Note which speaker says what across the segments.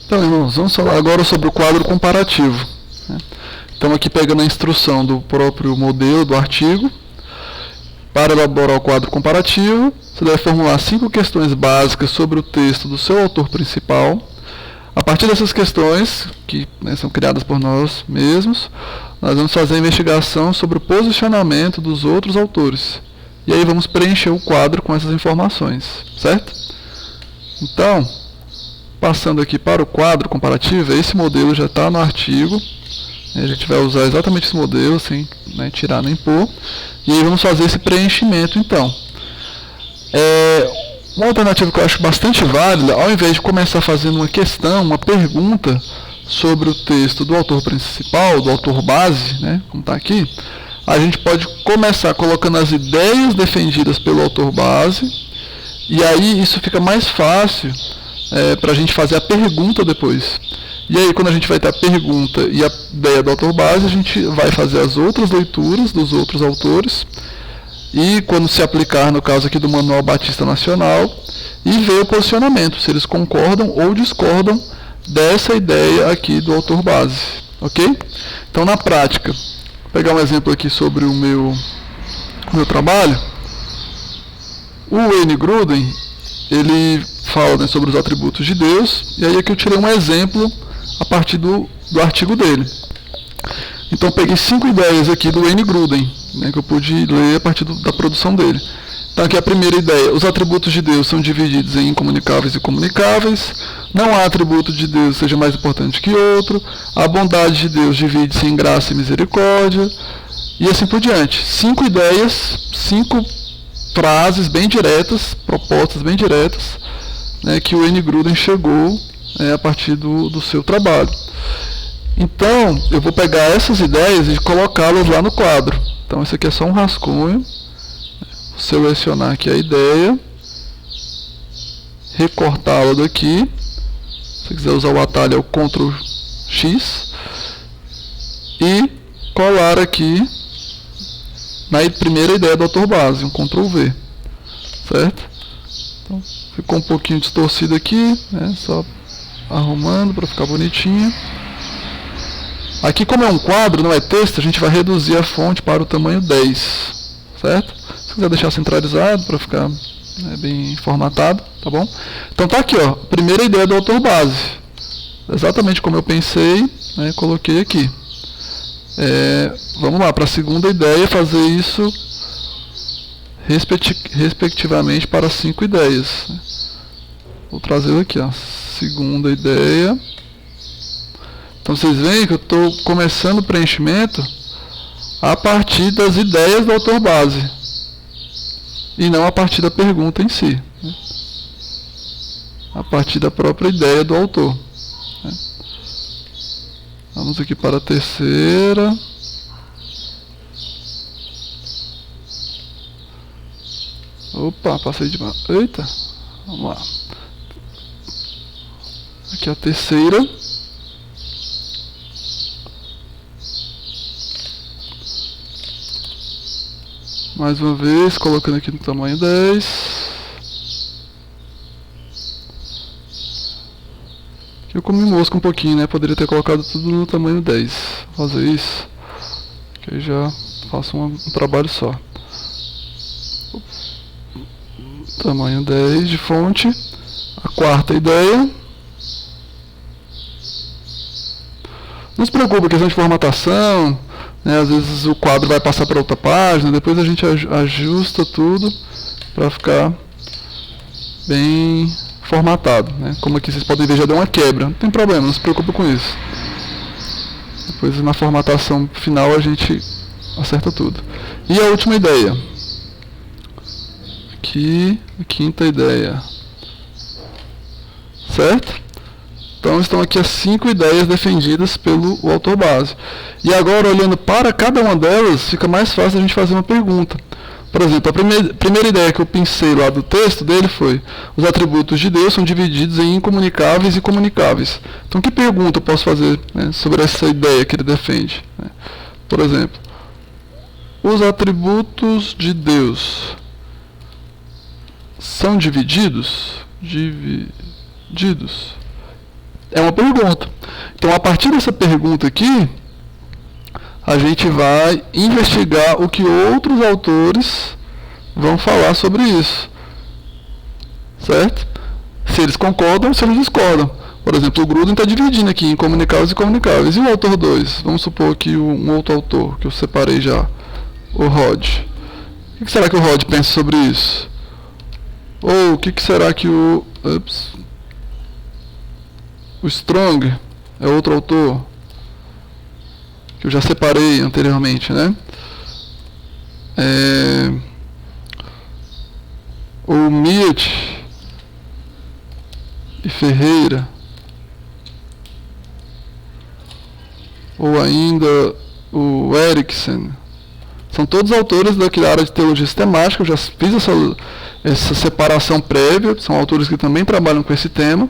Speaker 1: Então, irmãos, vamos falar agora sobre o quadro comparativo. Então, aqui pegando a instrução do próprio modelo do artigo, para elaborar o quadro comparativo, você deve formular 5 questões básicas sobre o texto do seu autor principal. A partir dessas questões, que são criadas por nós mesmos, nós vamos fazer a investigação sobre o posicionamento dos outros autores. E aí vamos preencher o quadro com essas informações, certo? Então, passando aqui para o quadro comparativo, esse modelo já está no artigo. A gente vai usar exatamente esse modelo, sem tirar nem pôr. E aí vamos fazer esse preenchimento, então. Uma alternativa que eu acho bastante válida, ao invés de começar fazendo uma questão, uma pergunta sobre o texto do autor principal, do autor base, como está aqui, a gente pode começar colocando as ideias defendidas pelo autor base, e aí isso fica mais fácil para a gente fazer a pergunta depois. E aí, quando a gente vai ter a pergunta e a ideia do autor base, a gente vai fazer as outras leituras dos outros autores, e quando se aplicar, no caso aqui do Manual Batista Nacional, e ver o posicionamento, se eles concordam ou discordam dessa ideia aqui do autor base, ok? Então, na prática, vou pegar um exemplo aqui sobre o meu trabalho. O Wayne Grudem, ele fala sobre os atributos de Deus, e aí aqui eu tirei um exemplo a partir do artigo dele. Então peguei 5 ideias aqui do Wayne Grudem, que eu pude ler a partir da produção dele. Então aqui a primeira ideia: os atributos de Deus são divididos em incomunicáveis e comunicáveis, não há atributo de Deus que seja mais importante que outro, a bondade de Deus divide-se em graça e misericórdia, e assim por diante. 5 ideias, 5 frases bem diretas, propostas bem diretas, que o Wayne Grudem chegou a partir do seu trabalho. Então, eu vou pegar essas ideias e colocá-las lá no quadro. Então, esse aqui é só um rascunho. Vou selecionar aqui a ideia, recortá-la daqui. Se quiser usar o atalho, é o Ctrl X. E colar aqui na primeira ideia do autor base, um Ctrl V. Certo? Então, ficou um pouquinho distorcido aqui, só arrumando para ficar bonitinho. Aqui, como é um quadro, não é texto, a gente vai reduzir a fonte para o tamanho 10, certo? Se quiser deixar centralizado para ficar bem formatado, tá bom? Então tá aqui, ó, primeira ideia do autor base, exatamente como eu pensei, coloquei aqui. Vamos lá, para a segunda ideia, fazer isso respectivamente para 5 ideias. Vou trazer aqui, ó, segunda ideia. Então vocês veem que eu estou começando o preenchimento a partir das ideias do autor base e não a partir da pergunta em si, a partir da própria ideia do autor. Vamos aqui para a terceira. Opa, passei de... Eita, vamos lá. Aqui a terceira. Mais uma vez, colocando aqui no tamanho 10. Aqui eu comi mosca um pouquinho, Poderia ter colocado tudo no tamanho 10. Vou fazer isso, que aí já faço um trabalho só. Tamanho 10 de fonte. A quarta ideia. Não se preocupe, questão de formatação. Às vezes o quadro vai passar para outra página, depois a gente ajusta tudo para ficar bem formatado. Como aqui vocês podem ver, já deu uma quebra, não tem problema, não se preocupe com isso. Depois na formatação final a gente acerta tudo. E a última ideia. Aqui, a quinta ideia. Certo? Então estão aqui as 5 ideias defendidas pelo autor base. E agora, olhando para cada uma delas, fica mais fácil a gente fazer uma pergunta. Por exemplo, a primeira ideia que eu pensei lá do texto dele foi: os atributos de Deus são divididos em incomunicáveis e comunicáveis. Então, que pergunta eu posso fazer sobre essa ideia que ele defende? Por exemplo, os atributos de Deus são divididos? Divididos É uma pergunta. Então, a partir dessa pergunta aqui, a gente vai investigar o que outros autores vão falar sobre isso. Certo? Se eles concordam, se eles discordam. Por exemplo, o Gruden está dividindo aqui em comunicáveis e comunicáveis. E o autor 2? Vamos supor que um outro autor, que eu separei já, o Rod. O que será que o Rod pensa sobre isso? Ou o que será que o Strong é outro autor que eu já separei anteriormente, né? O Miet e Ferreira, ou ainda o Eriksen, são todos autores daquela área de teologia sistemática. Eu já fiz essa separação prévia, são autores que também trabalham com esse tema.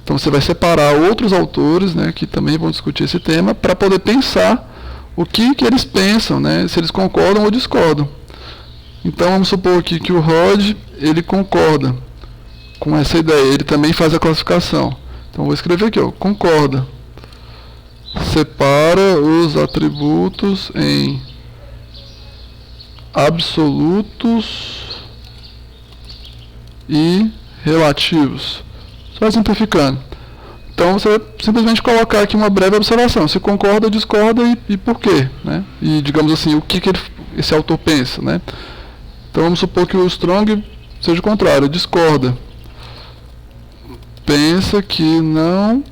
Speaker 1: Então você vai separar outros autores, né, que também vão discutir esse tema, para poder pensar o que eles pensam, né, se eles concordam ou discordam. Então vamos supor aqui que o Rod, ele concorda com essa ideia, ele também faz a classificação. Então vou escrever aqui, ó, concorda. Separa os atributos em absolutos e relativos. Só simplificando. Então você vai simplesmente colocar aqui uma breve observação. Se concorda, discorda e por quê, né? E digamos assim, o que esse autor pensa, né? Então vamos supor que o Strong seja o contrário, discorda. Pensa que não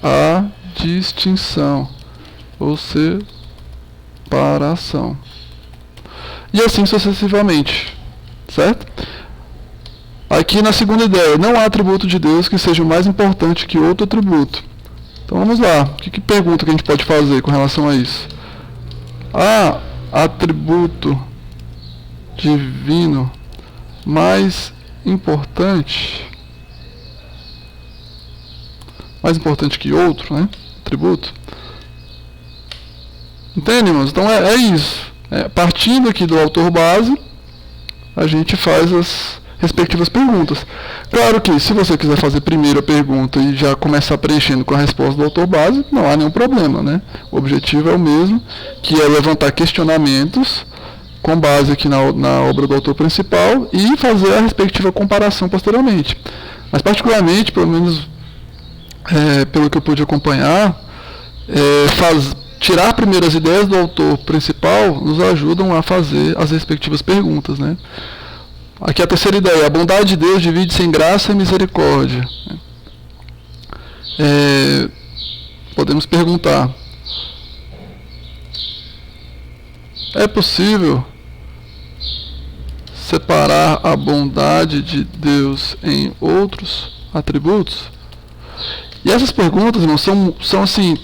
Speaker 1: há distinção ou separação. E assim sucessivamente, certo? Aqui na segunda ideia, não há atributo de Deus que seja mais importante que outro atributo. Então vamos lá, que pergunta que a gente pode fazer com relação a isso? Há atributo divino mais importante que outro, né? Atributo. Entende, irmãos? Então é isso. Partindo aqui do autor base, a gente faz as respectivas perguntas. Claro que se você quiser fazer primeiro a pergunta e já começar preenchendo com a resposta do autor base, não há nenhum problema, né? O objetivo é o mesmo, que é levantar questionamentos com base aqui na obra do autor principal e fazer a respectiva comparação posteriormente. Mas particularmente, pelo menos pelo que eu pude acompanhar, tirar primeiro as ideias do autor principal nos ajudam a fazer as respectivas perguntas, né? Aqui a terceira ideia, a bondade de Deus divide-se em graça e misericórdia. Podemos perguntar, é possível separar a bondade de Deus em outros atributos? E essas perguntas, irmãos, são assim,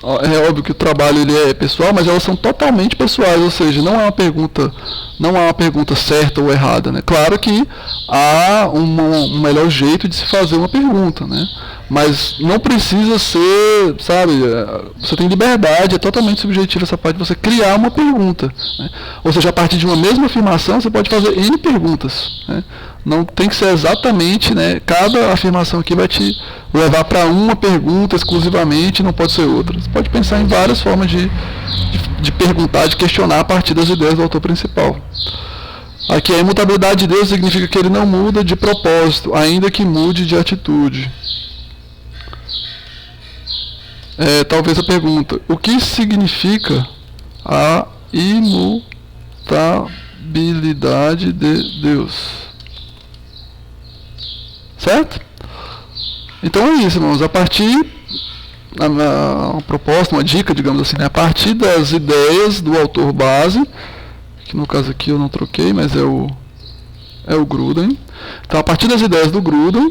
Speaker 1: é óbvio que o trabalho ele é pessoal, mas elas são totalmente pessoais, ou seja, não há uma pergunta certa ou errada, né? Claro que há um melhor jeito de se fazer uma pergunta, né? Mas não precisa ser, sabe, você tem liberdade, é totalmente subjetivo essa parte de você criar uma pergunta, né? Ou seja, a partir de uma mesma afirmação você pode fazer N perguntas, né? Não tem que ser exatamente, né? Cada afirmação aqui vai te levar para uma pergunta exclusivamente, não pode ser outra. Você pode pensar em várias formas de perguntar, de questionar a partir das ideias do autor principal. Aqui a imutabilidade de Deus significa que ele não muda de propósito, ainda que mude de atitude. Talvez a pergunta, o que significa a imutabilidade de Deus? Certo? Então é isso, irmãos. A partir, uma proposta, uma dica, digamos assim, né? A partir das ideias do autor base, que no caso aqui eu não troquei, mas é o Gruden. Então, a partir das ideias do Gruden,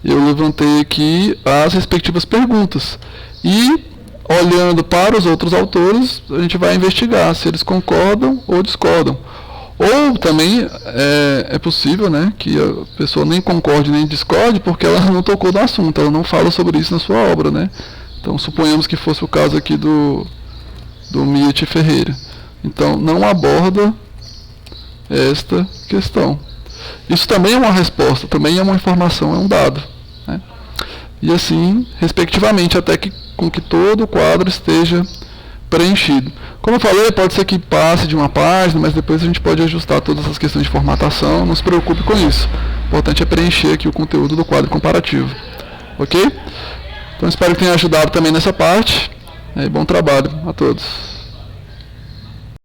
Speaker 1: eu levantei aqui as respectivas perguntas. E, olhando para os outros autores, a gente vai investigar se eles concordam ou discordam. Ou também é possível, né, que a pessoa nem concorde nem discorde porque ela não tocou no assunto, ela não fala sobre isso na sua obra, né? Então suponhamos que fosse o caso aqui do Miet Ferreira. Então não aborda esta questão. Isso também é uma resposta, também é uma informação, é um dado, né? e assim, respectivamente, até que com que todo o quadro esteja preenchido. Como eu falei, pode ser que passe de uma página, mas depois a gente pode ajustar todas as questões de formatação, não se preocupe com isso. O importante é preencher aqui o conteúdo do quadro comparativo. Ok? Então espero que tenha ajudado também nessa parte. E bom trabalho a todos.